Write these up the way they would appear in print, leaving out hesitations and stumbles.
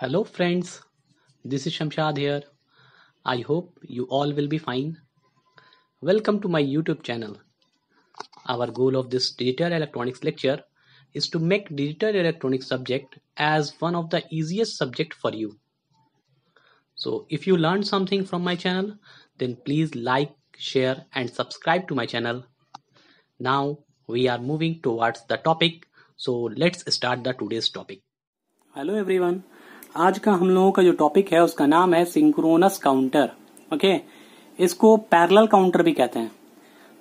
Hello, friends. This is Shamshad here. I hope you all will be fine. Welcome to my YouTube channel. Our goal of this digital electronics lecture is to make digital electronics subject as one of the easiest subject for you. So if you learned something from my channel, then please like, share and subscribe to my channel. Now we are moving towards the topic. So let's start the today's topic. Hello everyone, आज का हम लोगों का जो topic है उसका नाम है सिंक्रोनस काउंटर। ओके, इसको पैरेलल काउंटर भी कहते हैं।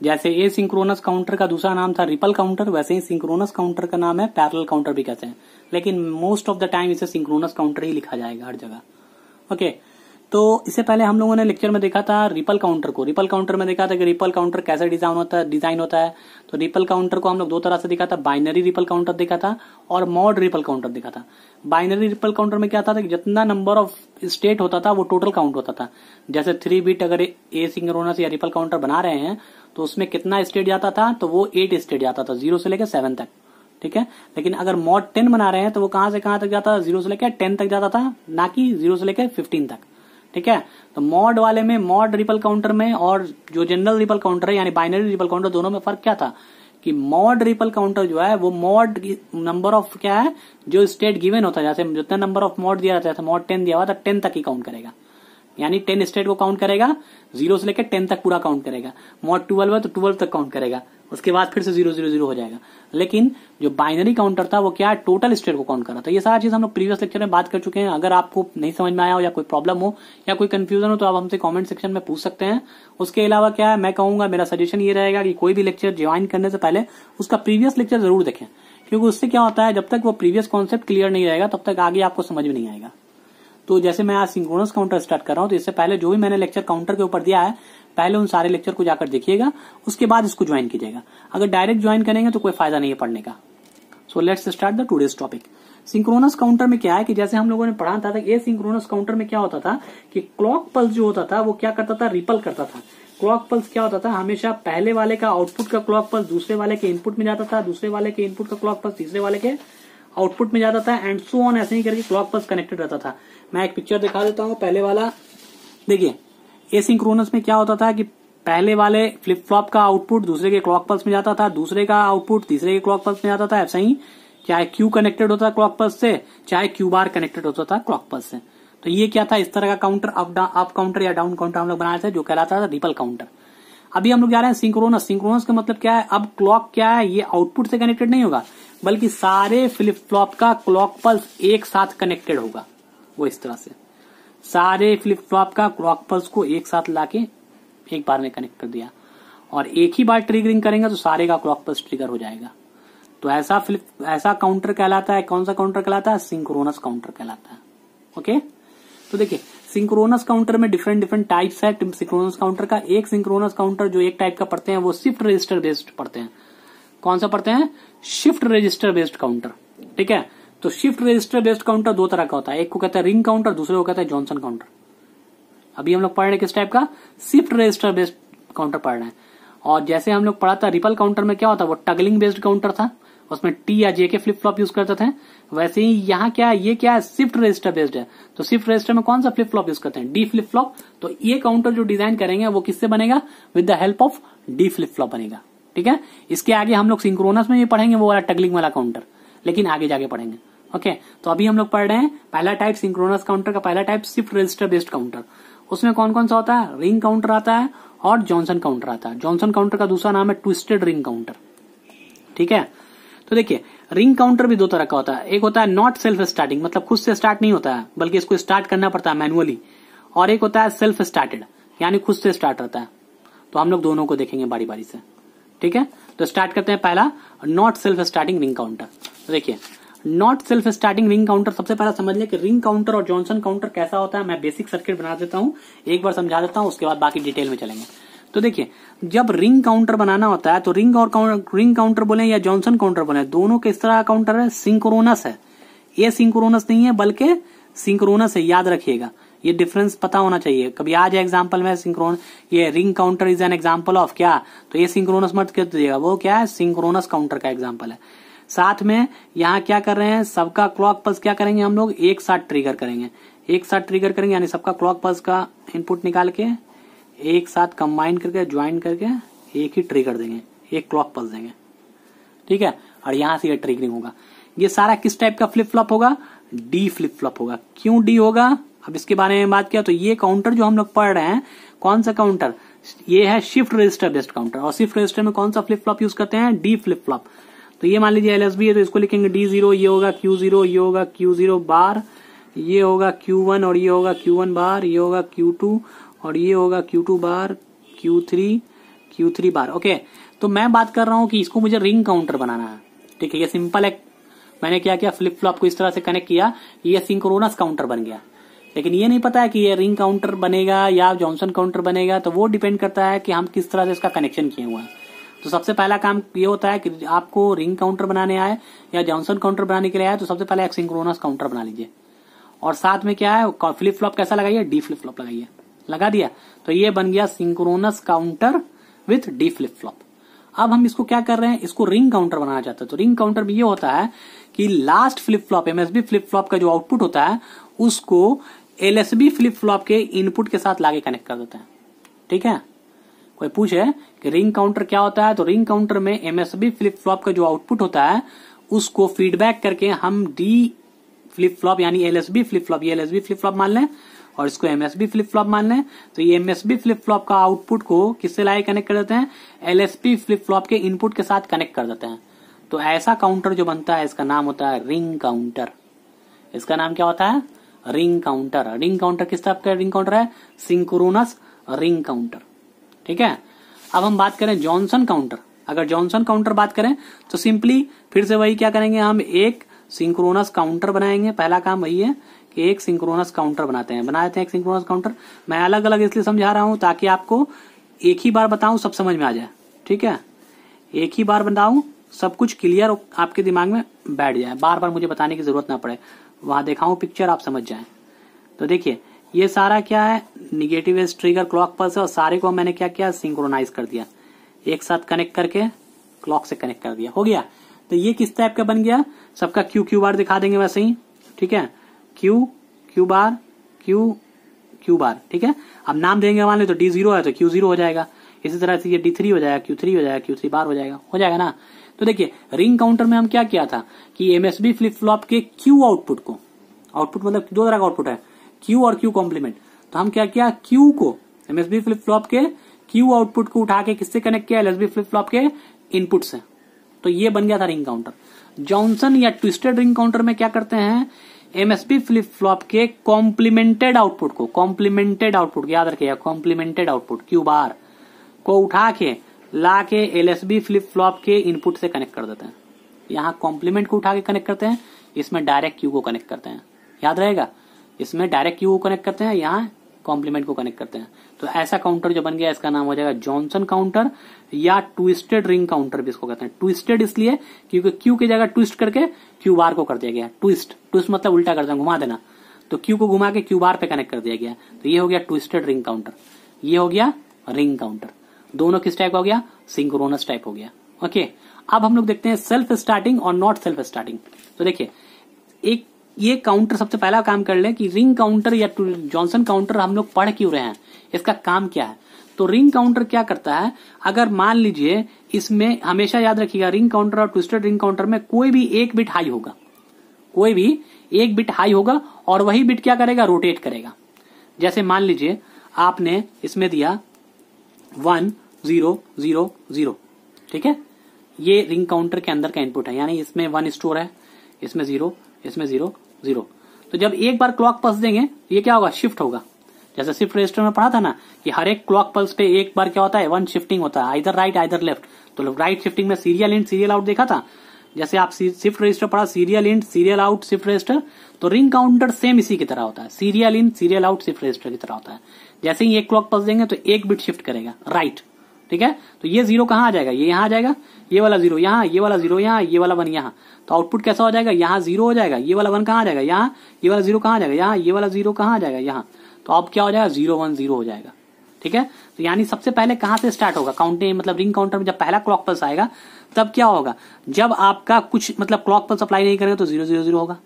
जैसे ए सिंक्रोनस काउंटर का दूसरा नाम था रिपल काउंटर, वैसे ही सिंक्रोनस काउंटर का नाम है पैरेलल काउंटर भी कहते हैं, लेकिन मोस्ट ऑफ द टाइम इसे सिंक्रोनस काउंटर ही लिखा जाएगा हर जगह। ओके, तो इससे पहले हम लोगों ने लेक्चर में देखा था रिपल काउंटर को। रिपल काउंटर में देखा था कि रिपल काउंटर कैसे डिजाइन होता है। तो रिपल काउंटर को हम लोग दो तरह से देखा था, बाइनरी रिपल काउंटर देखा था और मॉड रिपल काउंटर देखा था। बाइनरी रिपल काउंटर में क्या था कि जितना नंबर ऑफ स्टेट होता था वो टोटल काउंट होता था। जैसे 3 बिट अगर ए सिंक्रोनस या रिपल काउंटर बना रहे हैं तो उसमें कितना स्टेट जाता था, तो वो 8 स्टेट जाता था, 0 से लेकर 7 तक। ठीक है, लेकिन अगर मॉड 10 बना रहे हैं तो वो कहां से कहां तक जाता था, 0 से लेकर 10 तक जाता था, ना कि 0 से लेकर 15 तक। ठीक है, तो मॉड वाले में, मॉड रिपल काउंटर में और जो जनरल रिपल काउंटर है यानी बाइनरी रिपल काउंटर, दोनों में फर्क क्या था कि मॉड रिपल काउंटर जो है वो मॉड नंबर ऑफ क्या है जो स्टेट गिवन होता है, जैसे जितना नंबर ऑफ मॉड दिया जाता है, मॉड 10 दिया हुआ था 10 तक ही काउंट करेगा, यानी 10 स्टेट को काउंट करेगा, 0 से लेकर 10 तक पूरा काउंट करेगा। मॉड 12 है तो 12 तक काउंट करेगा, उसके बाद फिर से 0 0 0 हो जाएगा। लेकिन जो बाइनरी काउंटर था वो क्या है, टोटल स्टेट को काउंट कर रहा था। ये सारा चीज हम लोग प्रीवियस लेक्चर में बात कर चुके हैं। अगर आपको नहीं समझ में आया हो या कोई प्रॉब्लम हो या कोई कंफ्यूजन हो तो आप हमसे कमेंट सेक्शन में पूछ सकते हैं। उसके अलावा क्या है, मैं कहूंगा, मेरा सजेशन ये रहेगा कि कोई भी लेक्चर ज्वाइन करने से पहले उसका प्रीवियस लेक्चर जरूर देखें, क्योंकि उससे क्या होता है, जब तक वो प्रीवियस कॉन्सेप्ट क्लियर नहीं रहेगा तब तक आगे आपको समझ में नहीं आएगा। तो जैसे मैं आज सिंक्रोनस काउंटर स्टार्ट कर रहा हूं, तो इससे पहले जो भी मैंने लेक्चर काउंटर के ऊपर दिया है, पहले उन सारे लेक्चर को जाकर देखिएगा, उसके बाद इसको ज्वाइन कीजिएगा। अगर डायरेक्ट ज्वाइन करेंगे तो कोई फायदा नहीं है पढ़ने का। So let's start the today's topic. Synchronous counter में क्या है कि जैसे हम लोगों ने पढ़ा था कि सिंक्रोनस काउंटर में क्या होता था कि क्लॉक पल्स जो होता था वो क्या करता था, रिपल करता था। क्लॉक पल्स क्या होता था, हमेशा पहले वाले का आउटपुट का क्लॉक पल्स दूसरे वाले के इनपुट में जाता था, दूसरे वाले के इनपुट का क्लॉक पल्स तीसरे वाले के आउटपुट में जाता था, एंड सो ऑन, ऐसे ही करके क्लॉक पल्स कनेक्टेड रहता था। मैं एक पिक्चर दिखा देता हूं। पहले वाला देखिए, एसिंक्रोनस में क्या होता था कि पहले वाले फ्लिप फ्लॉप का आउटपुट दूसरे के क्लॉक पल्स में जाता था, दूसरे का आउटपुट तीसरे के क्लॉक पल्स में जाता था। ऐसा ही चाहे क्यू कनेक्टेड होता था क्लॉक पल्स से, चाहे क्यू बार कनेक्टेड होता था क्लॉक पल्स से। तो ये क्या था, इस तरह का काउंटर, अप काउंटर या डाउन काउंटर हम लोग बनाए थे, जो कहलाता था रिपल काउंटर। अभी हम लोग जा रहे हैं सिंक्रोनस। सिंक्रोनस का मतलब क्या है, अब क्लॉक क्या है, ये आउटपुट से कनेक्टेड नहीं होगा, बल्कि सारे फ्लिप फ्लॉप का क्लॉक पल्स एक साथ कनेक्टेड होगा। वो इस तरह से सारे फ्लिप फ्लॉप का क्लॉक पल्स को एक साथ लाके एक बार में कनेक्ट कर दिया, और एक ही बार ट्रिगरिंग करेंगे तो सारे का क्लॉक पल्स ट्रिगर हो जाएगा। तो ऐसा काउंटर कहलाता है। कौन सा काउंटर कहलाता है, सिंक्रोनस काउंटर कहलाता है। ओके, तो देखिए सिंक्रोनस काउंटर में डिफरेंट टाइप्स है सिंक्रोनस काउंटर का। एक सिंक्रोनस काउंटर जो एक टाइप का पढ़ते हैं वो शिफ्ट रजिस्टर बेस्ड पढ़ते हैं। कौन सा पढ़ते हैं, शिफ्ट रजिस्टर बेस्ड काउंटर। ठीक है, तो शिफ्ट रजिस्टर बेस्ड काउंटर दो तरह का होता है, एक को कहते हैं रिंग काउंटर, दूसरे को कहते हैं जॉनसन काउंटर। अभी हम लोग पढ़ रहे हैं किस टाइप का, शिफ्ट रजिस्टर बेस्ड काउंटर पढ़ रहे हैं। और जैसे हम लोग पढ़ा था रिपल काउंटर में क्या होता है, वो टगलिंग बेस्ड काउंटर था, उसमें टी या जे के फ्लिप फ्लॉप यूज करते थे। वैसे ही यहाँ क्या है, ये क्या है, शिफ्ट रजिस्टर बेस्ड है। तो शिफ्ट रजिस्टर में कौन सा फ्लिप फ्लॉप यूज करते हैं, डी फ्लिप फ्लॉप। तो ये काउंटर जो डिजाइन करेंगे वो किससे बनेगा, with the help of D flip flop बनेगा। ठीक है, इसके आगे हम लोग सिंक्रोनस में ये पढ़ेंगे वो वाला टगलिंग वाला काउंटर, लेकिन आगे जाके पढ़ेंगे। ओके, तो अभी हम लोग पढ़ रहे हैं पहला टाइप सिंक्रोनस काउंटर का, पहला type shift register based counter. उसमें कौन कौन सा होता है, रिंग काउंटर आता है और जॉनसन काउंटर आता है। जॉनसन काउंटर का दूसरा नाम है ट्विस्टेड रिंग काउंटर। ठीक है, तो देखिए रिंग काउंटर भी दो तरह का होता है। एक होता है नॉट सेल्फ स्टार्टिंग, मतलब खुद से स्टार्ट नहीं होता है, बल्कि इसको स्टार्ट करना पड़ता है मैनुअली। और एक होता है सेल्फ स्टार्टेड, यानी खुद से स्टार्ट रहता है। तो हम लोग दोनों को देखेंगे बारी बारी से। ठीक है, तो स्टार्ट करते हैं पहला not self starting ring counter. तो देखिए not self starting ring counter, सबसे पहला समझ लें कि रिंग काउंटर और जॉनसन काउंटर कैसा होता है। मैं बेसिक सर्किट बना देता हूं, एक बार समझा देता हूं, उसके बाद बाकी डिटेल में चलेंगे। तो देखिए जब रिंग काउंटर बनाना होता है तो रिंग काउंटर बोले या जॉनसन काउंटर बोले, दोनों किस तरह का काउंटर है, सिंक्रोनस है। ये सिंक्रोनस नहीं है बल्कि सिंक्रोनस है, याद रखिएगा, ये डिफरेंस पता होना चाहिए। कभी आ जाए एग्जाम्पल में सिंक्रोन, ये ring counter is an example of क्या, तो ये सिंक्रोनस मत कर दीजिएगा, वो क्या है, सिंक्रोनस काउंटर का एग्जाम्पल है। साथ में यहाँ क्या कर रहे हैं, सबका क्लॉक पल्स क्या करेंगे हम लोग एक साथ ट्रिगर करेंगे, एक साथ ट्रिगर करेंगे, यानी सबका क्लॉक पल्स का इनपुट निकाल के एक साथ कंबाइन करके ज्वाइन करके एक ही ट्रिगर देंगे, एक क्लॉक पल्स देंगे, ठीक है। और यहां से ये ट्रिगरिंग होगा। ये सारा किस टाइप का फ्लिप फ्लॉप होगा, डी फ्लिप फ्लॉप होगा। क्यों डी होगा, अब इसके बारे में बात किया तो ये काउंटर जो हम लोग पढ़ रहे हैं, कौन सा काउंटर, ये है शिफ्ट रजिस्टर बेस्ड काउंटर, और शिफ्ट रजिस्टर में कौन सा फ्लिप फ्लॉप यूज करते हैं, डी फ्लिप फ्लॉप। तो ये मान लीजिए एलएसबी है तो इसको लिखेंगे D0, ये होगा Q0, ये होगा Q0 बार, ये होगा Q1 और ये होगा Q1 बार, ये होगा Q2 और ये होगा Q2 बार, Q3 बार। ओके, तो मैं बात कर रहा हूं कि इसको मुझे रिंग काउंटर बनाना है, ठीक है। ये सिंपल है, मैंने क्या किया, फ्लिप फ्लॉप को इस तरह से कनेक्ट किया, ये सिंक्रोनस काउंटर बन गया। लेकिन ये नहीं पता है कि ये रिंग काउंटर बनेगा या जॉनसन काउंटर बनेगा, तो वो डिपेंड करता है कि हम किस तरह से इसका कनेक्शन किए हुआ है। तो सबसे पहला काम ये होता है कि आपको रिंग काउंटर बनाने आए या जॉनसन काउंटर बनाने के लिए आए तो सबसे पहले एक सिंक्रोनस काउंटर बना लीजिए, और साथ में क्या है, फ्लिप फ्लॉप कैसा लगाइए, डी फ्लिप फ्लॉप लगाइए। लगा दिया तो ये बन गया synchronous counter with D flip flop. अब हम इसको क्या कर रहे हैं, इसको रिंग काउंटर बनाना चाहते हैं। तो रिंग काउंटर भी ये होता है कि last flip flop, MSB flip flop का जो आउटपुट होता है उसको एलएसबी फ्लिप फ्लॉप के इनपुट के साथ लाके कनेक्ट कर देते हैं, ठीक है। कोई पूछे कि रिंग काउंटर क्या होता है, तो रिंग काउंटर में एमएसबी फ्लिप फ्लॉप का जो आउटपुट होता है उसको फीडबैक करके हम डी फ्लिप फ्लॉप यानी एलएसबी फ्लिप फ्लॉप, ये एलएसबी फ्लिप फ्लॉप मान लें और इसको एमएसबी फ्लिप फ्लॉप मान लें, तो ये एमएसबी फ्लिप फ्लॉप का आउटपुट को किससे लाके कनेक्ट कर देते हैं, एलएसबी फ्लिप फ्लॉप के इनपुट के साथ कनेक्ट कर देते हैं। तो ऐसा काउंटर जो बनता है इसका नाम होता है रिंग काउंटर। इसका नाम क्या होता है, रिंग काउंटर। रिंग काउंटर किस टाइप का रिंग काउंटर है, सिंक्रोनस रिंग काउंटर, ठीक है। अब हम बात करें जॉनसन काउंटर। अगर जॉनसन काउंटर बात करें तो सिंपली फिर से वही क्या करेंगे, हम एक सिंक्रोनस काउंटर बनाएंगे। पहला काम वही है कि एक सिंक्रोनस काउंटर बनाते हैं एक सिंक्रोनस काउंटर। मैं अलग अलग इसलिए समझा रहा हूं ताकि आपको एक ही बार बताऊं सब समझ में आ जाए, ठीक है। एक ही बार बताऊं सब कुछ क्लियर आपके दिमाग में बैठ जाए, बार बार मुझे बताने की जरूरत ना पड़े, वहां दिखाऊं पिक्चर आप समझ जाएं। तो देखिए ये सारा क्या है, negative edge trigger clock pulse है, और सारे को मैंने क्या किया, सिंक्रोनाइज कर दिया, एक साथ कनेक्ट करके क्लॉक से कनेक्ट कर दिया, हो गया। तो ये किस टाइप का बन गया, सबका क्यू बार दिखा देंगे वैसे ही, ठीक है। क्यू बार क्यू बार, ठीक है। अब नाम देंगे मान लो तो D0 है तो Q0 हो जाएगा, इसी तरह से ये D3 हो जाएगा, Q3 हो जाएगा, Q3 बार हो जाएगा ना। तो देखिए रिंग काउंटर में हम क्या किया था कि एमएसबी फ्लिप फ्लॉप के क्यू आउटपुट को, आउटपुट मतलब दो तरह का आउटपुट है, क्यू और क्यू कॉम्प्लीमेंट। तो हम क्या किया, क्यू को एमएसबी फ्लिप फ्लॉप के क्यू आउटपुट को उठा के किससे कनेक्ट किया, एलएसबी फ्लिप फ्लॉप के इनपुट से। तो ये बन गया था रिंग काउंटर। जॉनसन या ट्विस्टेड रिंग काउंटर में क्या करते हैं, एमएसबी फ्लिप फ्लॉप के कॉम्प्लीमेंटेड आउटपुट को, कॉम्प्लीमेंटेड आउटपुट याद रखिएगा, कॉम्प्लीमेंटेड आउटपुट क्यू बार को उठा के ला के एलएसबी फ्लिप फ्लॉप के इनपुट से कनेक्ट कर देते हैं। यहाँ कॉम्प्लीमेंट को उठा के कनेक्ट करते हैं, इसमें डायरेक्ट क्यू को कनेक्ट करते हैं, याद रहेगा, इसमें डायरेक्ट क्यू को कनेक्ट करते हैं, यहाँ कॉम्प्लीमेंट को कनेक्ट करते हैं। तो ऐसा काउंटर जो बन गया इसका नाम हो जाएगा जॉनसन काउंटर या ट्विस्टेड रिंग काउंटर भी इसको कहते हैं। ट्विस्टेड इसलिए क्योंकि क्यू की जगह ट्विस्ट करके क्यू बार को कर दिया गया, ट्विस्ट मतलब उल्टा कर देना, घुमा देना, तो क्यू को घुमा के क्यू बार पे कनेक्ट कर दिया गया। तो ये हो गया ट्विस्टेड रिंग काउंटर, ये हो गया रिंग काउंटर। दोनों किस टाइप का हो गया, सिंक्रोनस टाइप हो गया। ओके, अब हम लोग देखते हैं सेल्फ स्टार्टिंग और नॉट सेल्फ स्टार्टिंग। तो देखिए एक ये काउंटर सबसे पहला काम कर ले कि रिंग काउंटर या जॉनसन काउंटर हम लोग पढ़ क्यों रहे हैं, इसका काम क्या है। तो रिंग काउंटर क्या करता है, अगर मान लीजिए इसमें हमेशा याद रखिएगा रिंग काउंटर और ट्विस्टेड रिंग काउंटर में कोई भी एक बिट हाई होगा, कोई भी एक बिट हाई होगा और वही बिट क्या करेगा, रोटेट करेगा। जैसे मान लीजिए आपने इसमें दिया 1 0 0 0, ठीक है, ये रिंग काउंटर के अंदर का इनपुट है, यानी इसमें 1 स्टोर है, इसमें 0, इसमें 0 0। तो जब एक बार क्लॉक पल्स देंगे ये क्या होगा, शिफ्ट होगा। जैसे शिफ्ट रजिस्टर में पढ़ा था ना कि हर एक क्लॉक पल्स पे एक बार क्या होता है, 1 शिफ्टिंग होता है, आइदर राइट आइदर लेफ्ट। तो राइट शिफ्टिंग में सीरियल इन सीरियल आउट देखा था, जैसे आप शिफ्ट रजिस्टर पढ़ा, serial in serial out shift register. तो रिंग काउंटर सेम इसी की तरह होता है, serial in serial out shift register की तरह होता है। जैसे ही एक क्लॉक पल्स देंगे तो एक बिट शिफ्ट करेगा राइट, ठीक है। तो ये 0 कहाँ आ जाएगा, ये यहाँ आ जाएगा, ये वाला 0 यहाँ, ये वाला 0 यहाँ, ये वाला 1 यहाँ। तो आउटपुट कैसा हो जाएगा, यहाँ 0 हो जाएगा, ये वाला 1 कहाँ आ जाएगा, यहाँ, ये वाला 0 कहाँ आ जाएगा, यहाँ, ये वाला 0 कहाँ आ जाएगा, यहाँ। तो अब क्या हो जाएगा, 0 1 0 हो जाएगा, ठीक है। तो यानी सबसे पहले कहां से स्टार्ट होगा काउंटिंग, मतलब रिंग काउंटर में जब पहला क्लॉक पल्स आएगा तब क्या होगा, जब आपका कुछ मतलब क्लॉक पल्स अप्लाई नहीं करेगा तो 000 होगा,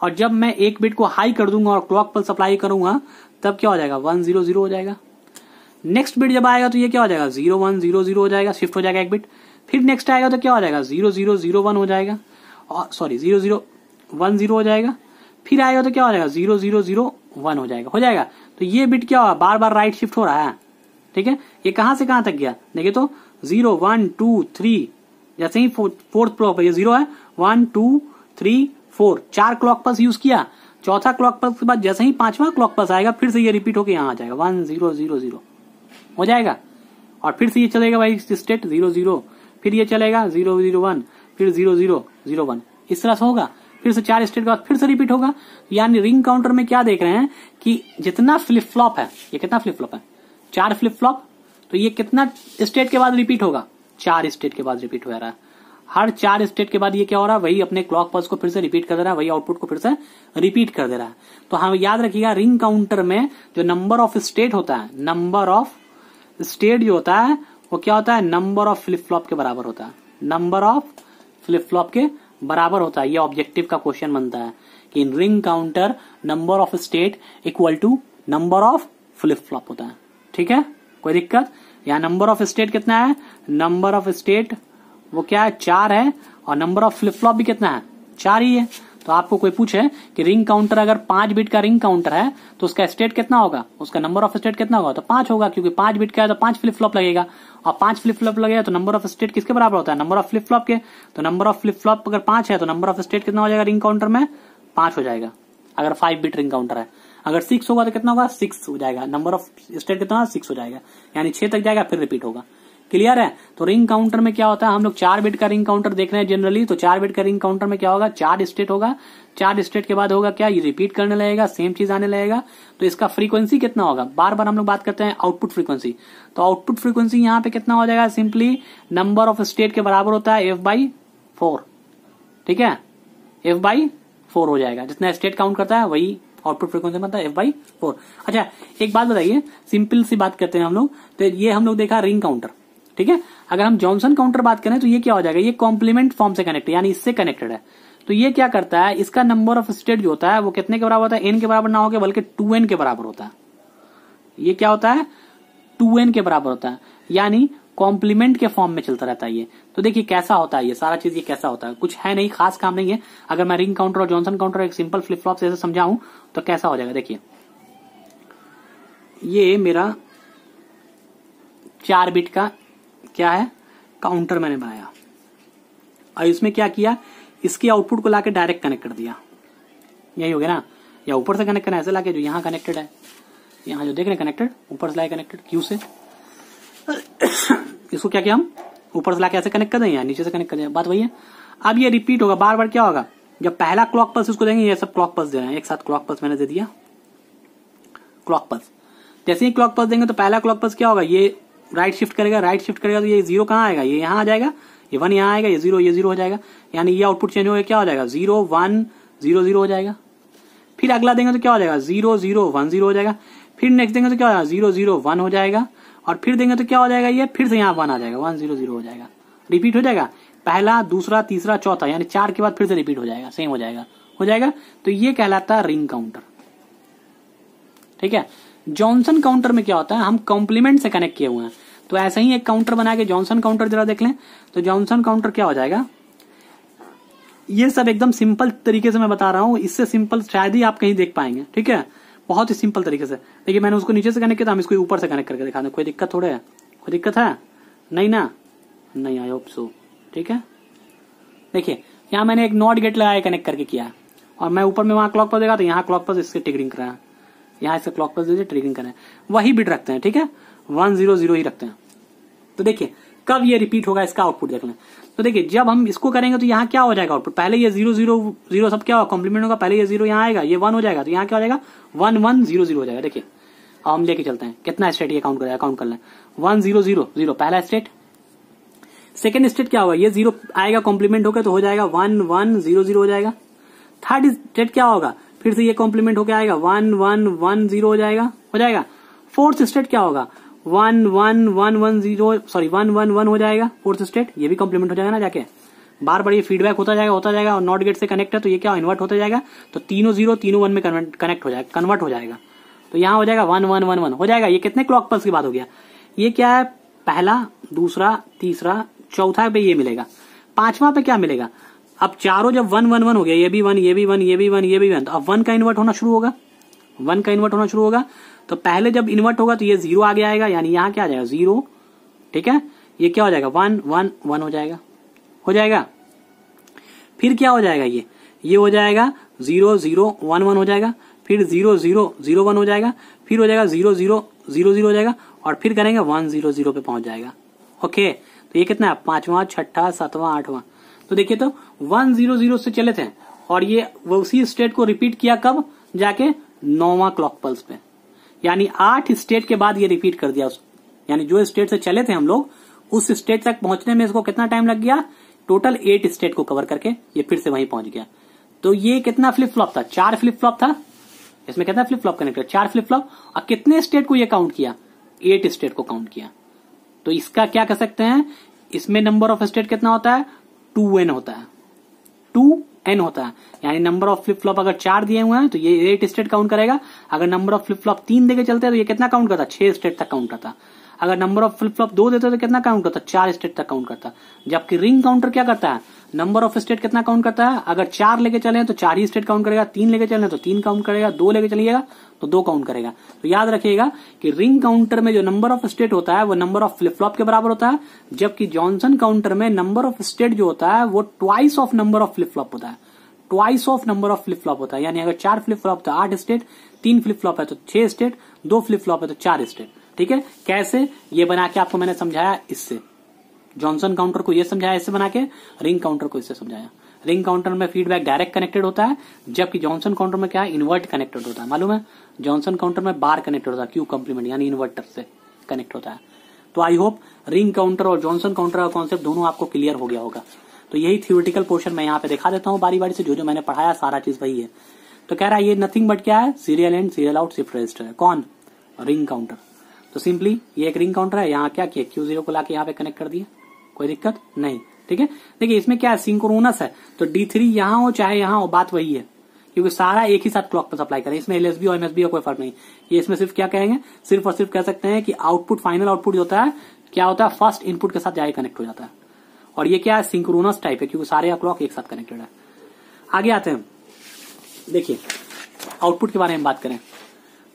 और जब मैं एक बिट को हाई कर दूंगा और क्लॉक पल्स अप्लाई करूंगा तब क्या हो जाएगा 100 हो जाएगा। नेक्स्ट बिट जब आएगा तो ये क्या हो जाएगा 0100 हो जाएगा, शिफ्ट हो जाएगा एक बिट। फिर नेक्स्ट आएगा तो क्या हो जाएगा 0001 हो जाएगा, और सॉरी 0010 हो जाएगा। फिर आएगा तो क्या हो जाएगा 0001 हो जाएगा। तो ये बिट क्या होगा, बार बार राइट शिफ्ट हो रहा है, ठीक है। ये कहां से कहां तक गया, देखिए तो 0 1 2 3, जैसे ही फोर्थ क्लॉक ये 0 है, 1 2 3 4, 4 क्लॉक पल्स यूज किया। चौथा क्लॉक पल्स के बाद जैसे ही पांचवा क्लॉक पल्स आएगा फिर से ये रिपीट होकर यहाँ आ जाएगा 1000 हो जाएगा, और फिर से ये चलेगा भाई स्टेट 00, फिर ये चलेगा 001, फिर 0001, इस तरह से होगा। फिर से 4 स्टेट के बाद फिर से रिपीट होगा। यानी रिंग काउंटर में क्या देख रहे हैं कि जितना फ्लिप फ्लॉप है, ये कितना फ्लिप फ्लॉप है 4 फ्लिप फ्लॉप, तो ये कितना स्टेट के बाद रिपीट होगा 4 स्टेट के बाद रिपीट हो रहा है। हर 4 स्टेट के बाद ये क्या हो रहा है, वही अपने क्लॉक पल्स को फिर से रिपीट कर दे रहा है, वही आउटपुट को फिर से रिपीट कर दे रहा है। तो हम याद रखिएगा रिंग काउंटर में जो नंबर ऑफ स्टेट होता है, नंबर ऑफ स्टेट जो होता है वो क्या होता है, नंबर ऑफ फ्लिप फ्लॉप के बराबर होता है, नंबर ऑफ फ्लिप फ्लॉप के बराबर होता है। ये ऑब्जेक्टिव का क्वेश्चन बनता है कि in ring counter number of state equal to number of flip flop होता है, ठीक है। कोई दिक्कत, यहाँ नंबर ऑफ स्टेट कितना है, नंबर ऑफ स्टेट वो क्या है 4 है, और नंबर ऑफ फ्लिप फ्लॉप भी कितना है 4 ही है। तो आपको कोई पूछे कि रिंग काउंटर अगर 5 बिट का रिंग काउंटर है तो उसका स्टेट कितना होगा, उसका नंबर ऑफ स्टेट कितना होगा, तो 5 होगा, क्योंकि 5 बिट का है तो 5 फ्लिप फ्लॉप लगेगा, और 5 फ्लिप फ्लॉप लगेगा तो नंबर ऑफ स्टेट किसके बराबर होता है, नंबर ऑफ फ्लिप फ्लॉप के। तो नंबर ऑफ फ्लिप फ्लॉप अगर 5 है तो नंबर ऑफ स्टेट कितना हो जाएगा रिंग काउंटर में 5 हो जाएगा, अगर 5 बिट रिंग काउंटर है। अगर 6 होगा तो कितना होगा 6 हो जाएगा, नंबर ऑफ स्टेट कितना 6 हो जाएगा, यानी 6 तक जाएगा फिर रिपीट होगा। क्लियर है। तो रिंग काउंटर में क्या होता है, हम लोग 4 बिट का रिंग काउंटर देख रहे हैं जनरली, तो 4 बिट का रिंग काउंटर में क्या होगा 4 स्टेट होगा, 4 स्टेट के बाद होगा क्या, ये रिपीट करने लगेगा, सेम चीज आने लगेगा। तो इसका फ्रीक्वेंसी कितना होगा, बार बार हम लोग बात करते हैं आउटपुट फ्रीक्वेंसी, तो आउटपुट फ्रीक्वेंसी यहाँ पे कितना हो जाएगा, सिंपली नंबर ऑफ स्टेट के बराबर होता है f/4, ठीक है, f/4 हो जाएगा, जितना स्टेट काउंट करता है वही आउटपुट फ्रीक्वेंसी बनता है f/4। अच्छा एक बात बताइए, सिंपल सी बात करते हैं हम लोग, तो ये हम लोग देखा रिंग काउंटर, ठीक है। अगर हम जॉनसन काउंटर बात करें तो ये क्या हो जाएगा, ये कॉम्प्लीमेंट फॉर्म से कनेक्टेड, यानी इससे कनेक्टेड है। तो ये क्या करता है, इसका नंबर ऑफ स्टेट जो होता है वो कितने के बराबर होता है, n के बराबर ना होकर बल्कि 2n के बराबर होता है। ये क्या होता है 2n के बराबर होता है, यानी कॉम्प्लीमेंट के फॉर्म में चलता रहता है ये। तो देखिए कैसा होता है ये सारा चीज, ये कैसा होता है, कुछ है नहीं, खास काम नहीं है। अगर मैं रिंग काउंटर और जॉनसन काउंटर एक सिंपल फ्लिप फ्लॉप से समझाऊं तो कैसा हो जाएगा, देखिए ये मेरा 4 बिट का क्या है काउंटर मैंने बनाया, और इसमें क्या किया, इसके आउटपुट को लाके डायरेक्ट कनेक्ट कर दिया, यही हो गया ना, या ऊपर से कनेक्ट करना है ऐसे लाके, जो यहाँ कनेक्टेड है, यहाँ जो देख रहे हैं कनेक्टेड, ऊपर से लाके कनेक्टेड क्यू से, इसको क्या किया हम ऊपर से लाके ऐसे कनेक्ट कर दें या नीचे से कनेक्ट कर दें, बात वही है। अब ये रिपीट होगा बार बार, क्या होगा जब पहला क्लॉक पल्स उसको देंगे, ये सब क्लॉक पल्स दे रहे हैं एक साथ, क्लॉक पल्स मैंने दे दिया, क्लॉक पल्स जैसे ही क्लॉक पल्स देंगे तो पहला क्लॉक पल्स क्या होगा, ये राइट शिफ्ट करेगा, तो ये 0 कहाँ आएगा, ये यहाँ आ जाएगा, ये 1 यहाँ आएगा, ये 0 हो जाएगा, यानी ये आउटपुट चेंज होगा, क्या हो जाएगा 0 1 0 0 हो जाएगा। फिर अगला देंगे तो क्या हो जाएगा 0 0 1 0 हो जाएगा, फिर नेक्स्ट देंगे तो क्या हो जाएगा 0 0 1 हो जाएगा, और फिर देंगे तो क्या हो जाएगा, ये फिर से यहाँ 1 आ जाएगा, 1 0 0 हो जाएगा, रिपीट हो जाएगा, पहला दूसरा तीसरा चौथा, यानी 4 के बाद फिर से रिपीट हो जाएगा, सेम हो जाएगा। तो ये कहलाता है रिंग काउंटर, ठीक है। जॉनसन काउंटर में क्या होता है, हम कॉम्प्लीमेंट से कनेक्ट किए हुए हैं, तो ऐसा ही एक काउंटर बना के जॉनसन काउंटर जरा देख लें। तो जॉनसन काउंटर क्या हो जाएगा, ये सब एकदम सिंपल तरीके से मैं बता रहा हूं, इससे सिंपल शायद ही आप कहीं देख पाएंगे, ठीक है, बहुत ही सिंपल तरीके से। देखिए मैंने उसको नीचे से कनेक्ट किया, हम इसको ऊपर से कनेक्ट करके दिखा दें, कोई दिक्कत थोड़े है, कोई दिक्कत है नहीं ना, नहीं आई होप सो, ठीक है। देखिए यहाँ मैंने एक नॉट गेट लगाया कनेक्ट करके किया है, और मैं ऊपर में वहां क्लॉक पर देगा तो यहाँ क्लॉक पर इससे ट्रिगरिंग कर रहा है, यहाँ इससे क्लॉक पर दीजिए ट्रिगरिंग करें, वही बिट रखते हैं, ठीक है 1 0 0 ही रखते हैं। तो देखिए कब ये रिपीट होगा, इसका आउटपुट देख लें। तो देखिए जब हम इसको करेंगे तो यहाँ क्या हो जाएगा आउटपुट, पहले ये 0 0 0 सब क्या होगा कॉम्प्लीमेंट होगा, पहले ये 0 यहाँ आएगा, ये 1 हो जाएगा, तो यहाँ क्या हो जाएगा 1 1 0 0 हो जाएगा। देखिए अब हम लेके चलते हैं, कितना स्टेट ये काउंट कर लें, 1 0 0 0 पहला स्टेट, सेकेंड स्टेट क्या होगा, ये 0 आएगा कॉम्प्लीमेंट होकर तो हो जाएगा 1 1 0 0 हो जाएगा। थर्ड स्टेट क्या होगा, फिर से ये कॉम्प्लीमेंट होकर आएगा 1 1 1 0 हो जाएगा। फोर्थ स्टेट क्या होगा, 1 1 1 1 0 सॉरी 1 1 1 हो जाएगा फोर्थ स्टेट, ये भी कॉम्प्लीमेंट हो जाएगा ना जाके, बार बार ये फीडबैक होता जाएगा और नॉट गेट से कनेक्ट है तो ये क्या इन्वर्ट होता जाएगा, तो तीनों 0 तीनों 1 में कनेक्ट हो जाएगा, कन्वर्ट हो जाएगा। तो यहाँ हो जाएगा 1 1 1 1 हो जाएगा। ये कितने क्लॉक पल्स की बात हो गया, ये क्या है, पहला, दूसरा, तीसरा, चौथा पे ये मिलेगा, पांचवा पे क्या मिलेगा। अब चारों जब 1 1 1 हो गया, ये भी 1 ये भी 1 ये भी 1 ये भी 1, तो अब 1 का इन्वर्ट होना शुरू होगा, 1 का इन्वर्ट होना शुरू होगा। तो पहले जब इन्वर्ट होगा तो ये 0 आगे आएगा, यानी यहाँ क्या आ जाएगा 0, ठीक है। ये क्या हो जाएगा 1 1 1 हो जाएगा। फिर क्या हो जाएगा, ये हो जाएगा 0 0 1 1 हो जाएगा, फिर 0 0 0 1 हो जाएगा, फिर हो जाएगा 0 0 0 0 हो जाएगा, और फिर करेंगे 1 0 0 पे पहुंच जाएगा। ओके, तो ये कितना है, पांचवा, छठा, सातवां, आठवां। तो देखिए तो 1 0 0 से चले थे और ये उसी स्टेट को रिपीट किया कब, जाके 9वां क्लॉक पल्स पे, यानी 8 स्टेट के बाद ये रिपीट कर दिया। यानी जो स्टेट से चले थे हम लोग, उस स्टेट तक पहुंचने में इसको कितना टाइम लग गया, टोटल 8 स्टेट को कवर करके ये फिर से वहीं पहुंच गया। तो ये कितना फ्लिप फ्लॉप था, 4 फ्लिप फ्लॉप था, इसमें कितना flip flop connect, 4 flip flop, और कितने स्टेट को ये काउंट किया, 8 स्टेट को काउंट किया। तो इसका क्या कह सकते हैं, इसमें नंबर ऑफ स्टेट कितना होता है, 2n होता है, 2n होता है। यानी नंबर ऑफ फ्लिप फ्लॉप अगर 4 दिए हुए हैं तो ये 8 स्टेट काउंट करेगा, अगर नंबर ऑफ फ्लिप फ्लॉप 3 देके चलते हैं तो ये कितना काउंट करता, 6 स्टेट तक काउंट करता। अगर नंबर ऑफ फ्लिप फ्लॉप 2 देते तो कितना काउंट करता, 4 स्टेट तक काउंट करता। जबकि रिंग काउंटर क्या करता है, नंबर ऑफ स्टेट कितना काउंट करता है, अगर 4 लेके चले तो 4 ही स्टेट काउंट करेगा, 3 लेके चले तो 3 काउंट करेगा, 2 लेके चलिएगा तो 2 काउंट करेगा। तो याद रखिएगा कि रिंग काउंटर में जो नंबर ऑफ स्टेट होता है वो नंबर ऑफ फ्लिप फ्लॉप के बराबर होता है, जबकि जॉनसन काउंटर में नंबर ऑफ स्टेट जो होता है वो twice of number of flip flop होता है, twice of number of flip flop होता है। यानी अगर 4 फ्लिप फ्लॉप तो 8 स्टेट, 3 फ्लिप फ्लॉप है तो 6 स्टेट, 2 फ्लिप फ्लॉप है तो 4 स्टेट। ठीक है, कैसे ये बना के आपको मैंने समझाया, इससे जॉनसन काउंटर को ये समझाया, इससे बना के रिंग काउंटर को इससे समझाया। रिंग काउंटर में फीडबैक डायरेक्ट कनेक्टेड होता है, जबकि जॉनसन काउंटर में क्या है, इन्वर्ट कनेक्टेड होता है। मालूम है, जॉनसन काउंटर में बार कनेक्टेड होता है, क्यू कॉम्प्लीमेंट यानी इन्वर्टर से कनेक्ट होता है। तो आई होप रिंग काउंटर और जॉनसन काउंटर का कॉन्सेप्ट दोनों आपको क्लियर हो गया होगा। तो यही थ्योरेटिकल पोर्शन मैं यहाँ पे दिखा देता हूँ बारी बारी से, जो मैंने पढ़ाया सारा चीज वही है। तो कह रहा है ये नथिंग बट क्या है, serial in serial out shift register है। कौन, रिंग काउंटर। तो सिंपली ये एक रिंग काउंटर है, यहाँ क्या किया, Q0 को लाके यहाँ पे कनेक्ट कर दिया, कोई दिक्कत नहीं। ठीक है, देखिए इसमें क्या है, सिंक्रोनस है, तो D3 यहाँ हो चाहे यहाँ हो, बात वही है, क्योंकि सारा एक ही साथ क्लॉक पर सप्लाई करें। इसमें LSB और MSB का कोई फर्क नहीं। ये इसमें सिर्फ क्या कहेंगे, सिर्फ और सिर्फ कह सकते हैं कि आउटपुट, फाइनल आउटपुट जो होता है क्या होता है, फर्स्ट इनपुट के साथ जाके कनेक्ट हो जाता है। और ये क्या है, सिंक्रोनस टाइप है, क्योंकि सारे क्लॉक एक साथ कनेक्टेड है। आगे आते हैं, देखिए आउटपुट के बारे में बात करें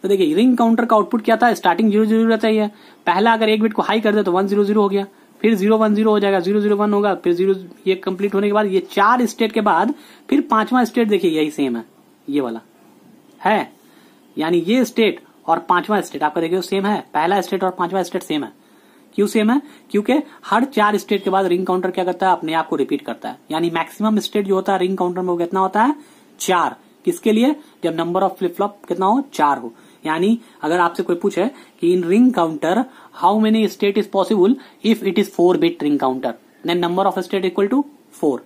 तो देखिए रिंग काउंटर का आउटपुट क्या था, स्टार्टिंग 0 0 रहता है। पहला अगर एक बिट को हाई कर दे तो 1 0 0 हो गया, फिर 0 1 0 हो जाएगा, 0 0 1 होगा, फिर 0, ये कंप्लीट होने के बाद ये 4 स्टेट के बाद फिर 5वां स्टेट देखिए यही सेम है, ये वाला है। यानी ये स्टेट और 5वां स्टेट आपका देखिए सेम है, पहला स्टेट और 5वां स्टेट सेम है। क्यों सेम है, क्योंकि हर 4 स्टेट के बाद रिंग काउंटर क्या करता है, अपने आप को रिपीट करता है। यानी मैक्सिमम स्टेट जो होता है रिंग काउंटर में वो कितना होता है, 4। किसके लिए, जब नंबर ऑफ फ्लिप फ्लॉप कितना हो, 4 हो। यानी अगर आपसे कोई पूछे कि in ring counter how many state is possible if it is 4 bit ring counter, then number of state equal to 4।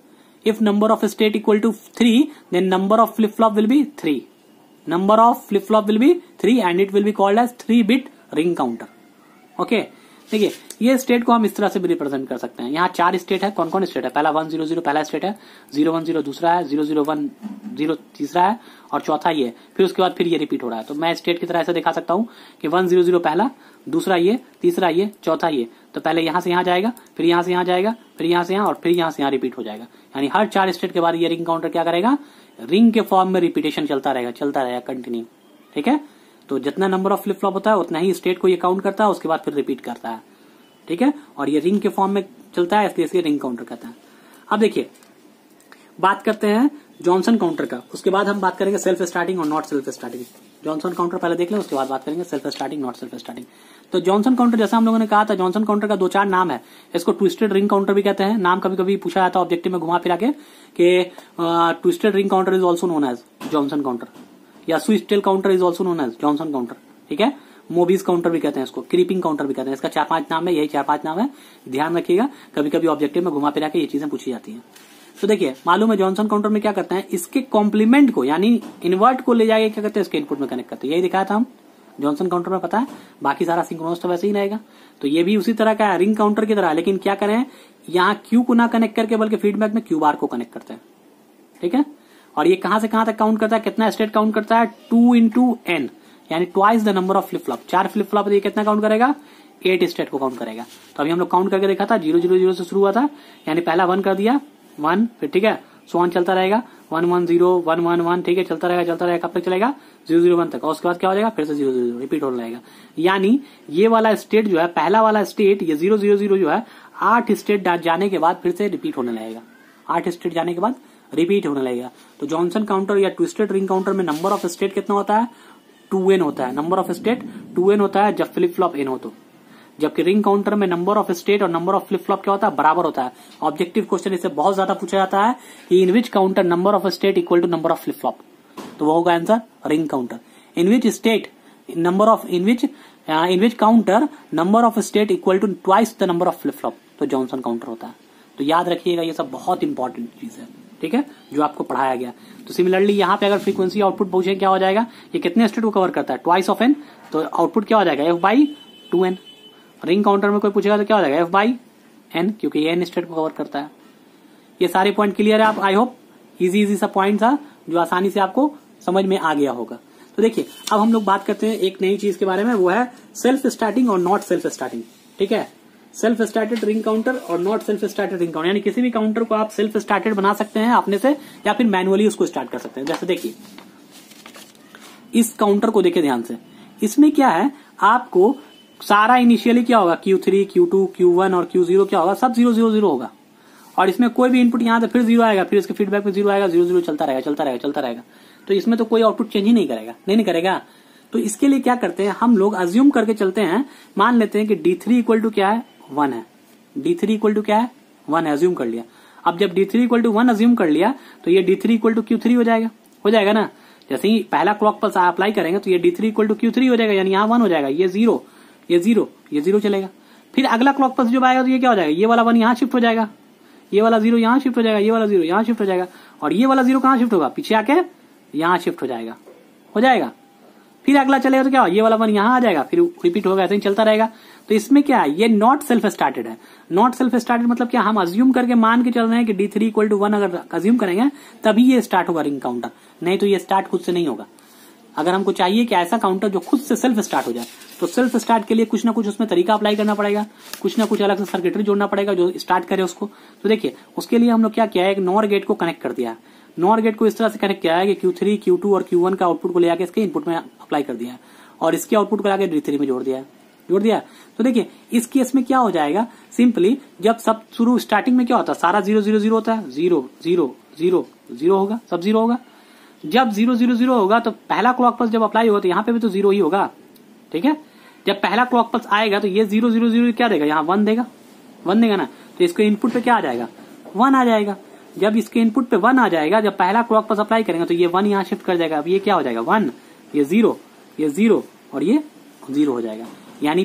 If number of state equal to 3, then number of flip flop will be 3। Number of flip flop will be 3 and it will be called as 3 bit ring counter. Okay, देखिए ये state को हम इस तरह से भी represent कर सकते हैं। यहाँ 4 स्टेट है, कौन कौन स्टेट है, पहला 1 0 0 पहला स्टेट है, 0 1 0 दूसरा है, 0 0 1 0 तीसरा है, और चौथा ये, फिर उसके बाद फिर ये रिपीट हो रहा है। तो मैं स्टेट की तरह ऐसे दिखा सकता हूँ कि 1 0 0 पहला, दूसरा ये, तीसरा ये, चौथा ये। तो पहले यहाँ से यहाँ जाएगा, फिर यहाँ से यहाँ जाएगा, फिर यहाँ से यहाँ, और फिर यहाँ से यहाँ रिपीट हो जाएगा। यानी हर 4 स्टेट के बाद ये रिंग काउंटर क्या करेगा, रिंग के फॉर्म में रिपीटेशन चलता रहेगा कंटिन्यू। ठीक है, तो जितना नंबर ऑफ फ्लिप फ्लॉप होता है उतना ही स्टेट को ये काउंट करता है, उसके बाद फिर रिपीट करता है। ठीक है, और ये रिंग के फॉर्म में चलता है, इसलिए इसके रिंग काउंटर कहता है। अब देखिए बात करते हैं जॉनसन काउंटर का, उसके बाद हम बात करेंगे सेल्फ स्टार्टिंग और not self starting. Johnson counter पहले देख लें, उसके बाद बात करेंगे self starting not self starting. तो जॉनसन काउंटर जैसा हम लोगों ने कहा था, जॉनसन काउंटर का 2-4 नाम है। इसको ट्विस्टेड रिंग काउंटर भी कहते हैं, नाम कभी कभी पूछा जाता है ऑब्जेक्टिव में घुमा फिरा के कि twisted ring counter is also known as Johnson counter, या switch tail counter is also known as Johnson counter. ठीक है, मोबीज काउंटर भी कहते हैं इसको, क्रीपिंग काउंटर भी कहते हैं। इसका 4-5 नाम है, यही 4-5 नाम है, ध्यान रखिएगा, कभी कभी ऑब्जेक्टिव में घुमा फिरा के ये चीजें पूछी जाती हैं। तो देखिए मालूम है जॉनसन काउंटर में क्या करते हैं, इसके कॉम्प्लीमेंट को यानी इन्वर्ट को ले जाके क्या करते हैं, इसके इनपुट में कनेक्ट करते हैं। यही दिखाया था हम, जॉनसन काउंटर में पता है, बाकी सारा सिंक्रोनस तो वैसे ही रहेगा। तो ये भी उसी तरह का है, रिंग काउंटर की तरह, लेकिन क्या करें, यहाँ क्यू को ना कनेक्ट करके बल्कि फीडबैक में क्यू बार को कनेक्ट करते हैं। ठीक है, और ये कहां से कहां तक काउंट करता है, कितना स्टेट काउंट करता है, 2 into n, यानी twice the number of flip flop. 4 flip flop, ये कितना काउंट करेगा, 8 स्टेट को काउंट करेगा। तो अभी हम लोग काउंट करके देखा था, 0 0 0 से शुरू हुआ था, यानी पहला 1 कर दिया, 1, फिर ठीक है सो ऑन चलता रहेगा, 1 1 0 1 1 1, ठीक है चलता रहेगा, कब तक चलेगा, 0 0 1 तक, और उसके बाद क्या हो जाएगा, फिर से 0 0 0 रिपीट होने लगेगा। यानी ये वाला स्टेट जो है, पहला वाला स्टेट, ये 0 0 0 जो है 8 स्टेट जाने के बाद फिर से रिपीट होने लगेगा, 8 स्टेट जाने के बाद रिपीट होने लगेगा। तो जॉनसन काउंटर या ट्विस्टेड रिंग काउंटर में नंबर ऑफ स्टेट कितना होता है, 2n होता है। नंबर ऑफ स्टेट 2n होता है जब फ्लिप फ्लॉप n हो तो, जबकि रिंग काउंटर में नंबर ऑफ स्टेट और नंबर ऑफ फ्लिप फ्लॉप क्या होता है, बराबर होता है। ऑब्जेक्टिव क्वेश्चन इससे बहुत ज्यादा पूछा जाता है कि in which counter number of state equal to number of flip flop, तो वो होगा answer ring counter. In which state number of in which counter number of state equal to twice the number of flip flop, तो Johnson counter होता है। तो याद रखिएगा, ये सब बहुत इंपॉर्टेंट चीज है, ठीक है, जो आपको पढ़ाया गया। तो सिमिलरली यहाँ पे अगर फ्रीक्वेंसी आउटपुट पूछे क्या हो जाएगा, ये कितने स्टेट को कवर करता है, ट्वाइस ऑफ n, तो आउटपुट क्या हो जाएगा, f/2n। रिंग काउंटर में कोई पूछेगा तो क्या हो जाएगा, f/n, क्योंकि ये n स्टेट को कवर करता है। ये सारे पॉइंट क्लियर है आप, आई होप इजी सा पॉइंट था जो आसानी से आपको समझ में आ गया होगा। तो देखिए अब हम लोग बात करते हैं एक नई चीज के बारे में, वो है सेल्फ स्टार्टिंग और नॉट सेल्फ स्टार्टिंग। ठीक है, सेल्फ स्टार्टेड रिंग काउंटर और not self started ring counter, यानी किसी भी काउंटर को आप सेल्फ स्टार्टेड बना सकते हैं अपने से, या फिर मैनुअली उसको स्टार्ट कर सकते हैं। जैसे देखिए इस काउंटर को देखिए ध्यान से, इसमें क्या है, आपको सारा इनिशियली क्या होगा, Q3 Q2 Q1 और Q0 क्या होगा, सब 0 0 0 होगा, और इसमें कोई भी इनपुट यहाँ से फिर 0 आएगा, फिर इसके फीडबैक में 0 आएगा, 0 0 चलता रहेगा। तो इसमें तो कोई आउटपुट चेंज ही नहीं करेगा। तो इसके लिए क्या करते हैं हम लोग, अज्यूम करके चलते हैं, मान लेते हैं कि D3 इक्वल टू क्या है, 1 है, D3 इक्वल टू क्या है, 1 है, अज्यूम कर लिया। अब जब D3 इक्वल टू 1 अज्यूम कर लिया तो ये D3 इक्वल टू Q3 हो जाएगा ना। जैसे ही पहला क्लॉक पल्स अप्लाई करेंगे तो ये D3 इक्वल टू Q3 हो जाएगा, यानी यहाँ 1 हो जाएगा, ये 0 चलेगा। फिर अगला क्लॉक पल्स जब आएगा तो ये क्या हो जाएगा, ये वाला 1 यहाँ शिफ्ट हो जाएगा, ये वाला 0 यहाँ शिफ्ट हो जाएगा, ये वाला 0 यहाँ शिफ्ट हो जाएगा, और ये वाला 0 कहाँ शिफ्ट होगा, पीछे आके यहाँ शिफ्ट हो जाएगा। फिर अगला चलेगा तो क्या, ये वाला 1 यहाँ आ जाएगा, फिर रिपीट होगा, ऐसे ही चलता रहेगा। तो इसमें क्या है, ये नॉट सेल्फ स्टार्टेड है। नॉट सेल्फ स्टार्टेड मतलब क्या, हम अज्यूम करके मान के चल रहे हैं कि D3 इक्वल टू 1 अगर अज्यूम करेंगे तभी ये स्टार्ट होगा रिंग काउंटर, नहीं तो ये स्टार्ट खुद से नहीं होगा। अगर हमको चाहिए कि ऐसा काउंटर जो खुद से सेल्फ स्टार्ट हो जाए, तो सेल्फ स्टार्ट के लिए कुछ ना कुछ उसमें तरीका अप्लाई करना पड़ेगा, कुछ ना कुछ अलग से सर्किटरी जोड़ना पड़ेगा जो स्टार्ट करे उसको। तो देखिए उसके लिए हम लोग क्या किया है, एक नॉर गेट को कनेक्ट कर दिया है। नॉर गेट को इस तरह से कनेक्ट किया है कि Q3 Q2 और Q1 का आउटपुट को ले आके इसके इनपुट में अप्लाई कर दिया है, और इसके आउटपुट को लाके D3 में जोड़ दिया। तो देखिए इस केस में क्या हो जाएगा, सिंपली जब सब शुरू स्टार्टिंग में क्या होता है, सारा 0 0 0 होता है, 0 0 0 0 होगा, सब 0 होगा। जब 0 0 0 होगा तो पहला क्लॉक पल्स जब अप्लाई होगा तो यहाँ पे भी तो 0 ही होगा। ठीक है, जब पहला क्लॉक पल्स आएगा तो ये 0 0 0 क्या देगा, यहाँ 1 देगा ना, तो इसके इनपुट पे क्या आ जाएगा, 1 आ जाएगा। जब इसके इनपुट पे 1 आ जाएगा, जब पहला क्लॉक पल्स अप्लाई करेंगे तो ये 1 यहाँ शिफ्ट कर जाएगा। अब ये क्या हो जाएगा, 1, ये 0 और ये 0 हो जाएगा। यानी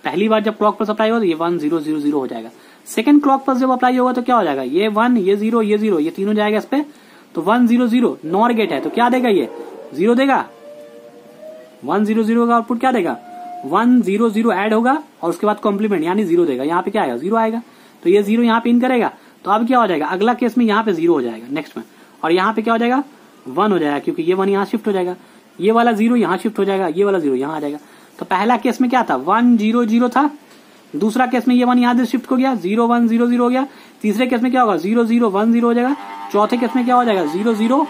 पहली बार जब क्लॉक पल्स अप्लाई होगा तो ये 1 0 0 0 हो जाएगा। सेकंड क्लॉक पल्स जब अप्लाई होगा तो क्या हो जाएगा, ये 1 ये 0 ये तीनों जाएगा इस पे, तो 1 0 0 नॉर गेट है तो क्या देगा, ये 0 देगा। 1 0 0 का आउटपुट क्या देगा, 1 0 0 ऐड होगा और उसके बाद कॉम्प्लीमेंट यानी 0 देगा। यहाँ पे क्या आएगा, 0 आएगा, तो ये 0 यहाँ पे इन करेगा। तो अब क्या हो जाएगा, अगला केस में यहाँ पे 0 हो जाएगा नेक्स्ट में, और यहाँ पे क्या हो जाएगा, 1 हो जाएगा, क्योंकि ये 1 यहाँ शिफ्ट हो जाएगा, ये वाला 0 यहाँ शिफ्ट हो जाएगा, ये वाला 0 यहाँ आ जाएगा। तो पहला केस में क्या था, 1 0 0 था, दूसरा केस में ये 1 यहाँ से शिफ्ट हो गया, 0 1 0 0 हो गया। तीसरे केस में क्या होगा, 0 0 1 0 हो जाएगा। चौथे केस में क्या हो जाएगा, 0 0,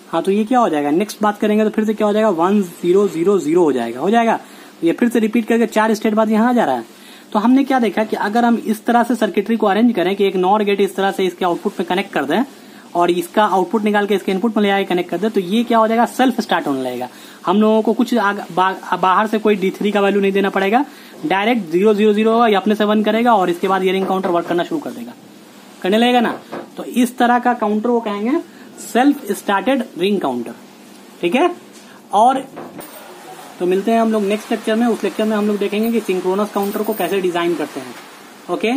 हाँ तो ये क्या हो जाएगा, नेक्स्ट बात करेंगे तो फिर से क्या हो जाएगा, 1 0 0 0 हो जाएगा। ये फिर से रिपीट करके 4 स्टेट बाद यहाँ आ जा रहा है। तो हमने क्या देखा कि अगर हम इस तरह से सर्किटरी को अरेंज करें कि एक नॉर गेट इस तरह से इसके आउटपुट में कनेक्ट कर दें और इसका आउटपुट निकाल के इसके इनपुट में ले आके कनेक्ट कर दे, तो ये क्या हो जाएगा, सेल्फ स्टार्ट होने लगेगा। हम लोगों को कुछ बाहर से कोई D3 का वैल्यू नहीं देना पड़ेगा, डायरेक्ट 0 0 0 होगा, ये अपने से 1 करेगा और इसके बाद ये रिंग काउंटर वर्क करना शुरू कर देगा, करने लगेगा ना। तो इस तरह का काउंटर को कहेंगे सेल्फ स्टार्टेड रिंग काउंटर। ठीक है, और तो मिलते हैं हम लोग नेक्स्ट लेक्चर में। उस लेक्चर में हम लोग देखेंगे कि सिंक्रोनस काउंटर को कैसे डिजाइन करते हैं। Okay,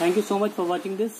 thank you so much for watching this.